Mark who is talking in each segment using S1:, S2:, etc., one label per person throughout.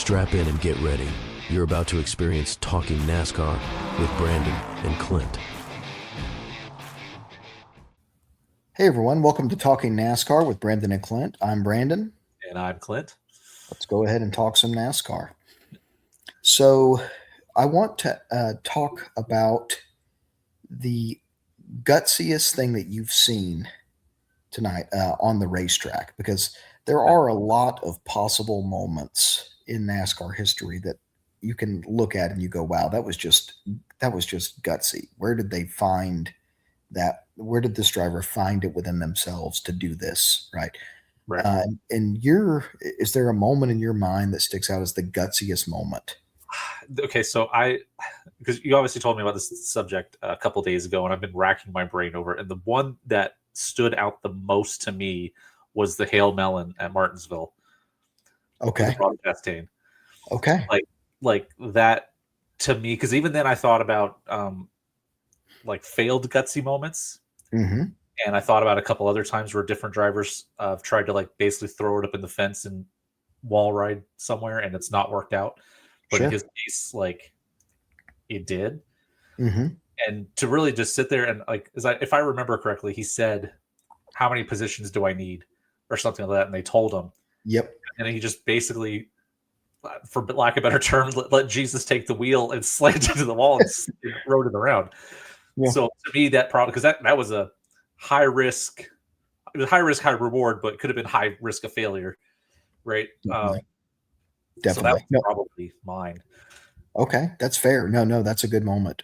S1: Strap in and get ready. You're about to experience Talking NASCAR with Brandon and Clint.
S2: Hey everyone, welcome to Talking NASCAR with Brandon and Clint. I'm Brandon.
S3: And I'm Clint.
S2: Let's go ahead and talk some NASCAR. So I want to talk about the gutsiest thing that you've seen tonight on the racetrack, because there are a lot of possible moments in NASCAR history that you can look at and you go, wow, that was just gutsy. Where did they find that? Where did this driver find it within themselves to do this? Right. And is there a moment in your mind that sticks out as the gutsiest moment?
S3: Okay, so because you obviously told me about this subject a couple days ago, and I've been racking my brain over it. And the one that stood out the most to me was the Hail Melon at Martinsville.
S2: Okay.
S3: Chastain.
S2: Okay.
S3: Like that to me, because even then I thought about failed gutsy moments.
S2: Mm-hmm.
S3: And I thought about a couple other times where different drivers have tried to basically throw it up in the fence and wall ride somewhere, and it's not worked out. But in his case, it did.
S2: Mm-hmm.
S3: And to really just sit there and if I remember correctly, he said, "How many positions do I need?" or something like that, and they told him.
S2: Yep.
S3: And he just basically, for lack of a better term, let Jesus take the wheel and slammed into the wall and rode it around. Yeah. So to me, that probably, because that was a high risk. It was high risk, high reward, but it could have been high risk of failure, right?
S2: Definitely.
S3: So that was probably mine.
S2: Okay, that's fair. No, that's a good moment.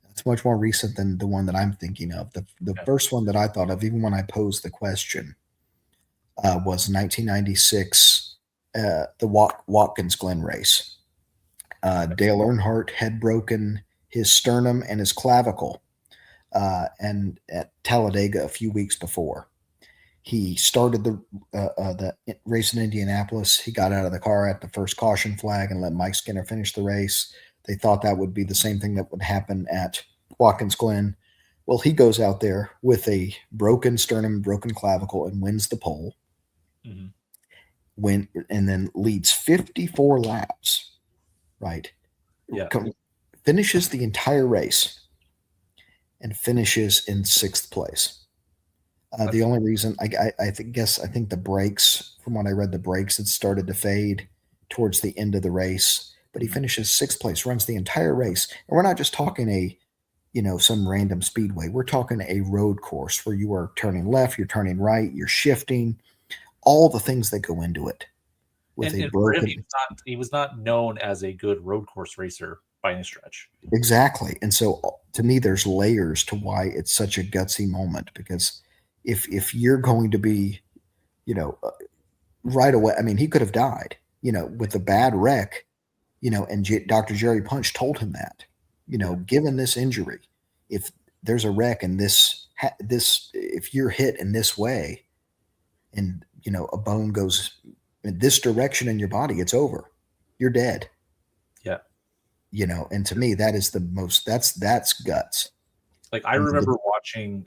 S2: It's much more recent than the one that I'm thinking of. The first one that I thought of, even when I posed the question, was 1996, the Watkins Glen race. Dale Earnhardt had broken his sternum and his clavicle and at Talladega a few weeks before. He started the race in Indianapolis. He got out of the car at the first caution flag and let Mike Skinner finish the race. They thought that would be the same thing that would happen at Watkins Glen. Well, he goes out there with a broken sternum, broken clavicle, and wins the pole. Mm-hmm. And then leads 54 laps, right?
S3: Yeah.
S2: Finishes the entire race and finishes in 6th place. The only reason I think the brakes, from what I read, the brakes had started to fade towards the end of the race, but he finishes 6th place, runs the entire race. And we're not just talking some random speedway. We're talking a road course where you are turning left, you're turning right, you're shifting, all the things that go into it.
S3: And for him, he was not known as a good road course racer by any stretch.
S2: Exactly. And so to me, there's layers to why it's such a gutsy moment, because if you're going to be, right away, I mean, he could have died, with a bad wreck, and Dr. Jerry Punch told him that, given this injury, if there's a wreck and if you're hit in this way and, a bone goes in this direction in your body, it's over. You're dead.
S3: Yeah.
S2: And to me, that is that's guts.
S3: I remember watching,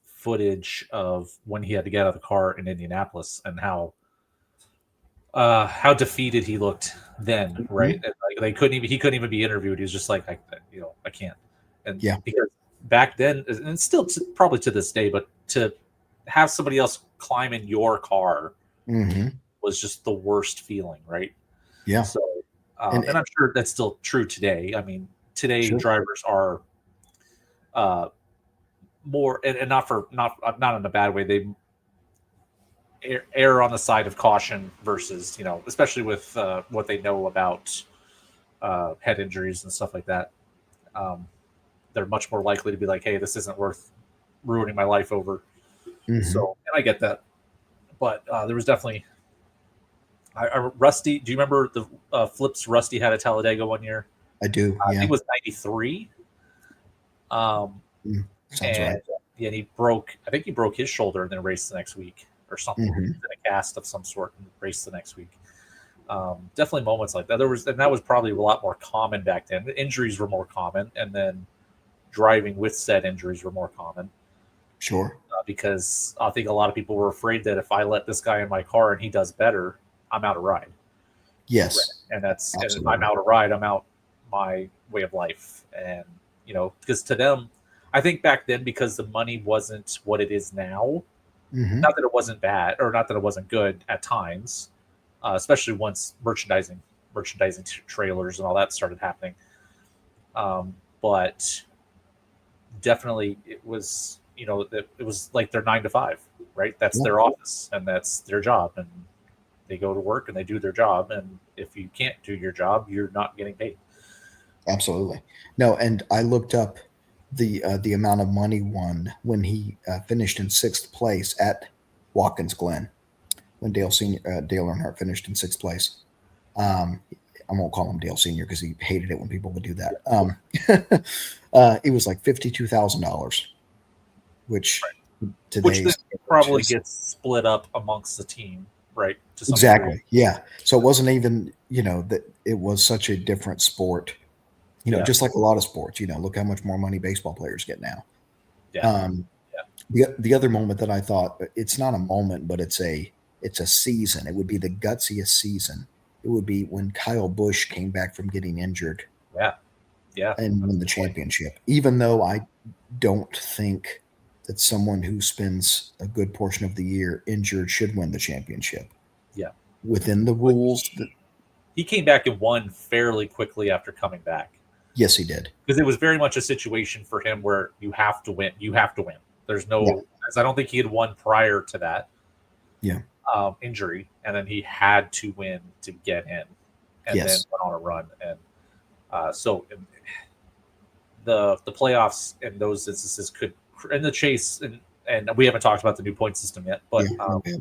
S3: footage of when he had to get out of the car in Indianapolis and how defeated he looked then, right? And he couldn't even be interviewed. He was just like, I can't. And because back then, and still probably to this day, but to have somebody else climb in your car was just the worst feeling, right?
S2: Yeah.
S3: So, and I'm sure that's still true today. I mean, today drivers are more, and not in a bad way. They err on the side of caution versus, especially with what they know about head injuries and stuff like that. They're much more likely to be like, hey, this isn't worth ruining my life over. So, and I get that. But there was definitely Rusty. Do you remember the flips Rusty had at Talladega one year?
S2: I do.
S3: I think it was 93.
S2: Sounds right.
S3: Yeah, and I think he broke his shoulder and then raced the next week or something. He was in a cast of some sort and raced the next week. Definitely moments like that. And that was probably a lot more common back then. The injuries were more common, and then driving with said injuries were more common.
S2: Sure.
S3: Because I think a lot of people were afraid that if I let this guy in my car and he does better, I'm out of ride.
S2: Yes,
S3: and that's and if
S2: absolutely.
S3: I'm out a ride, I'm out my way of life, and because to them, I think back then because the money wasn't what it is now.
S2: Hmm.
S3: Not that it wasn't bad, or not that it wasn't good at times, especially once merchandising trailers and all that started happening. But definitely, it was like their 9 to 5, right? That's
S2: Yeah,
S3: their office and that's their job, and they go to work and they do their job. And if you can't do your job, you're not getting paid.
S2: absolutely. No, and I looked up the amount of money won when he finished in sixth place at Watkins Glen when Dale Earnhardt finished in sixth place. I won't call him Dale Senior because he hated it when people would do that. It was like $52,000, which
S3: Which then
S2: today's
S3: probably
S2: is
S3: gets split up amongst the team, right? To some degree.
S2: exactly, yeah. So it wasn't even that it was such a different sport.
S3: Yeah,
S2: Just like a lot of sports. Look how much more money baseball players get now.
S3: yeah,
S2: Um,
S3: yeah.
S2: the other moment that I thought it's not a moment, but it's a season. It would be the gutsiest season. It would be when Kyle Busch came back from getting injured
S3: Yeah, yeah.
S2: and
S3: That's
S2: won
S3: a
S2: the
S3: good point.
S2: championship. Even though I don't think that someone who spends a good portion of the year injured should win the championship
S3: Yeah.
S2: within the
S3: But
S2: rules.
S3: he came back and won fairly quickly after coming back,
S2: Yes, he did.
S3: because it was very much a situation for him where you have to win. You have to win. There's
S2: Yeah,
S3: no, as I don't think he had won prior to that
S2: yeah,
S3: injury, and then he had to win to get in, and then
S2: yes,
S3: went on a run. And so the playoffs in those instances could, in the chase, and we haven't talked about the new point system yet,
S2: yeah.
S3: but
S2: Okay.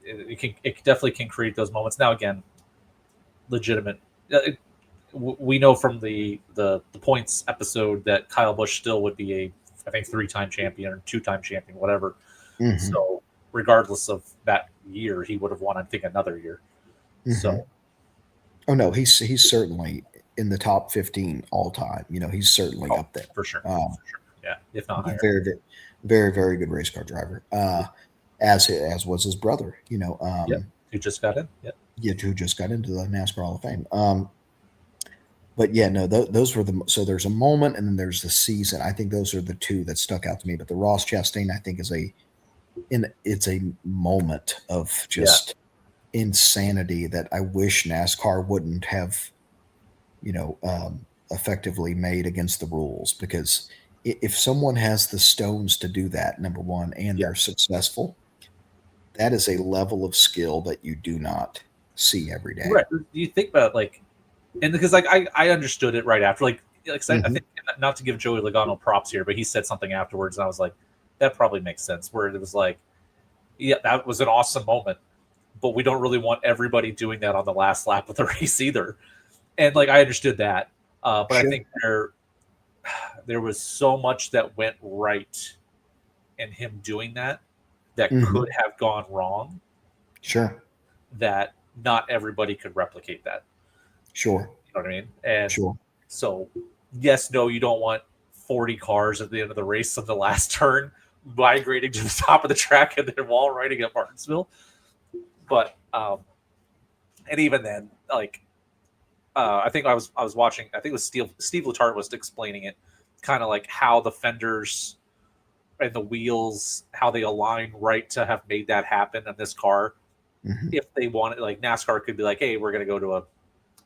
S3: it definitely can create those moments. Now again, legitimate. We know from the points episode that Kyle Busch still would be a, I think, 3-time champion or 2-time champion, whatever.
S2: Hmm.
S3: So regardless of that year, he would have won, I think, another year.
S2: Hmm.
S3: So
S2: Oh no, he's certainly in the top 15 all time. He's certainly
S3: oh,
S2: up there.
S3: for sure,
S2: Um,
S3: yeah, if not
S2: he's a
S3: higher.
S2: very, very, very, very good race car driver. As was his brother.
S3: Yep, who just got in. Yep.
S2: Yeah, who just got into the NASCAR Hall of Fame. But yeah, no, those were so there's a moment and then there's the season. I think those are the two that stuck out to me. But the Ross Chastain, I think, it's a moment of
S3: Yeah,
S2: just insanity that I wish NASCAR wouldn't have, effectively made against the rules. Because if someone has the stones to do that, number one, and
S3: yeah,
S2: they're successful, that is a level of skill that you do not see every day.
S3: right. You think about like, and because like I understood it right after, like I
S2: Hmm.
S3: think, not to give Joey Logano props here, but he said something afterwards, and I was like, that probably makes sense. Where it was like, yeah, that was an awesome moment, but we don't really want everybody doing that on the last lap of the race either. And like I understood that, but I
S2: Sure.
S3: think there was so much that went right in him doing that that
S2: Hmm.
S3: could have gone wrong,
S2: Sure.
S3: that not everybody could replicate that.
S2: Sure.
S3: You know what I mean? And
S2: Sure.
S3: so, yes, no, you don't want 40 cars at the end of the race on the last turn migrating to the top of the track and then wall riding at Martinsville. But and even then, like I think I was watching. I think it was Steve Letarte was explaining it, kind of like how the fenders and the wheels, how they align right to have made that happen in this car.
S2: Hmm.
S3: If they wanted, like NASCAR could be like, hey, we're going to go to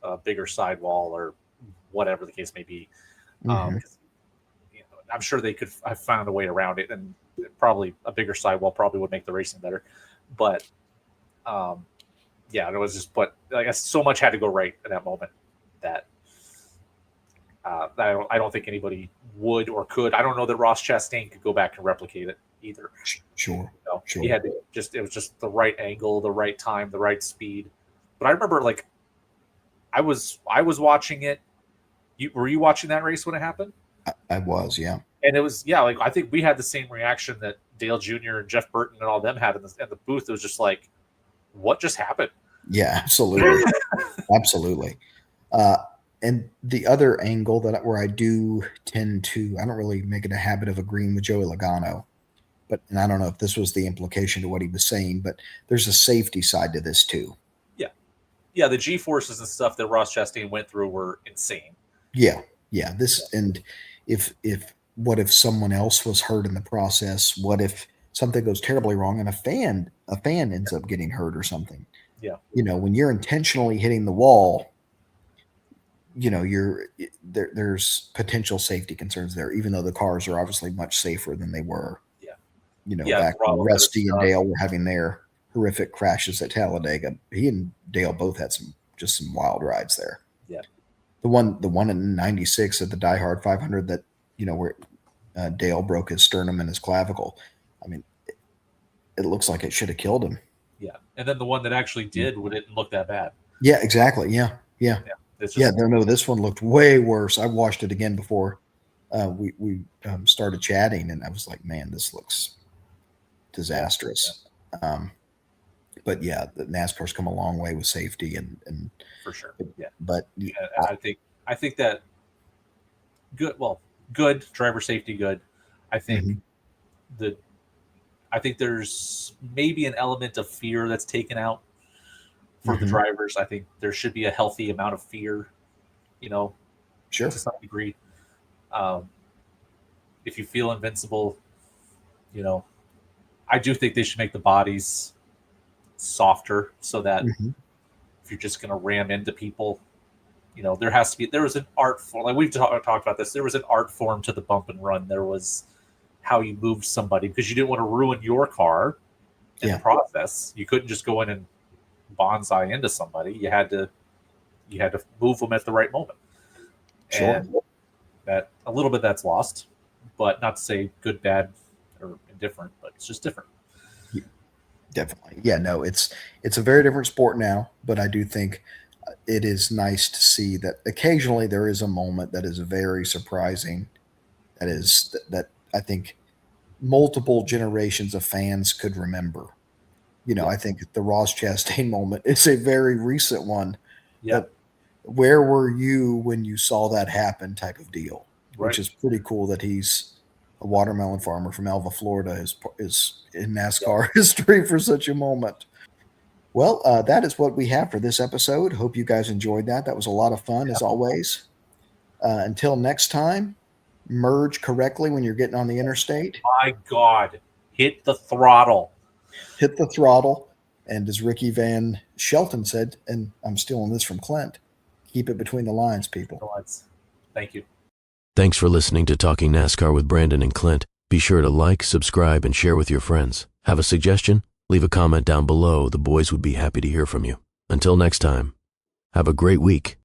S3: a bigger sidewall or whatever the case may be.
S2: Hmm.
S3: 'Cause, I'm sure they could have found a way around it, and probably a bigger sidewall probably would make the racing better. But um, yeah, it was just, but I guess so much had to go right in that moment that I don't think anybody would or could. I don't know that Ross Chastain could go back and replicate it either.
S2: Sure.
S3: He
S2: Sure.
S3: had to just, it was just the right angle, the right time, the right speed. But I remember like I was watching it. Were you watching that race when it happened?
S2: I was, yeah.
S3: And it was, yeah, like I think we had the same reaction that Dale Jr. and Jeff Burton and all them had in the booth. It was just like, what just happened?
S2: Yeah, absolutely. Absolutely. Uh, and the other angle where I do tend to, I don't really make it a habit of agreeing with Joey Logano, and I don't know if this was the implication to what he was saying, but there's a safety side to this too.
S3: Yeah, Yeah, the G forces and stuff that Ross Chastain went through were insane.
S2: Yeah. And if what if someone else was hurt in the process? What if something goes terribly wrong and a fan ends up getting hurt or something?
S3: Yeah.
S2: When you're intentionally hitting the wall, there's potential safety concerns there, even though the cars are obviously much safer than they were.
S3: Yeah.
S2: Back when Rusty and Dale were having their horrific crashes at Talladega. He and Dale both had some wild rides there.
S3: Yeah.
S2: The one in '96 at the Die Hard 500 that where Dale broke his sternum and his clavicle. I mean, it looks like it should have killed him.
S3: Yeah, and then the one that actually did didn't look that bad.
S2: Yeah, exactly. Yeah.
S3: It's just,
S2: No, this one looked way worse. I watched it again before we started chatting, and I was like, man, this looks disastrous. But yeah, the NASCAR's come a long way with safety and
S3: for sure. Yeah,
S2: but
S3: I think that good driver safety, good. I think I think there's maybe an element of fear that's taken out for the drivers. I think there should be a healthy amount of fear,
S2: sure,
S3: to some degree. If you feel invincible, I do think they should make the bodies softer so that if you're just going to ram into people, there was an art form. Like we've talked about this. There was an art form to the bump and run. There was how you moved somebody because you didn't want to ruin your car in the process. You couldn't just go in and bonsai into somebody. You had to move them at the right moment.
S2: Sure.
S3: And that a little bit that's lost, but not to say good, bad, or indifferent, but it's just different.
S2: Definitely. Yeah, no, it's a very different sport now, but I do think it is nice to see that occasionally there is a moment that is very surprising. That I think multiple generations of fans could remember. I think the Ross Chastain moment is a very recent one.
S3: Yeah.
S2: Where were you when you saw that happen type of deal,
S3: right.
S2: Which is pretty cool that he's a watermelon farmer from Alva, Florida is in NASCAR history for such a moment. Well, that is what we have for this episode. Hope you guys enjoyed that. That was a lot of fun as always. Until next time, merge correctly when you're getting on the interstate.
S3: My God, hit the throttle.
S2: Hit the throttle. And as Ricky Van Shelton said, and I'm stealing this from Clint, keep it between the lines, people.
S3: Thank you.
S1: Thanks for listening to Talking NASCAR with Brandon and Clint. Be sure to like, subscribe, and share with your friends. Have a suggestion? Leave a comment down below. The boys would be happy to hear from you. Until next time, have a great week.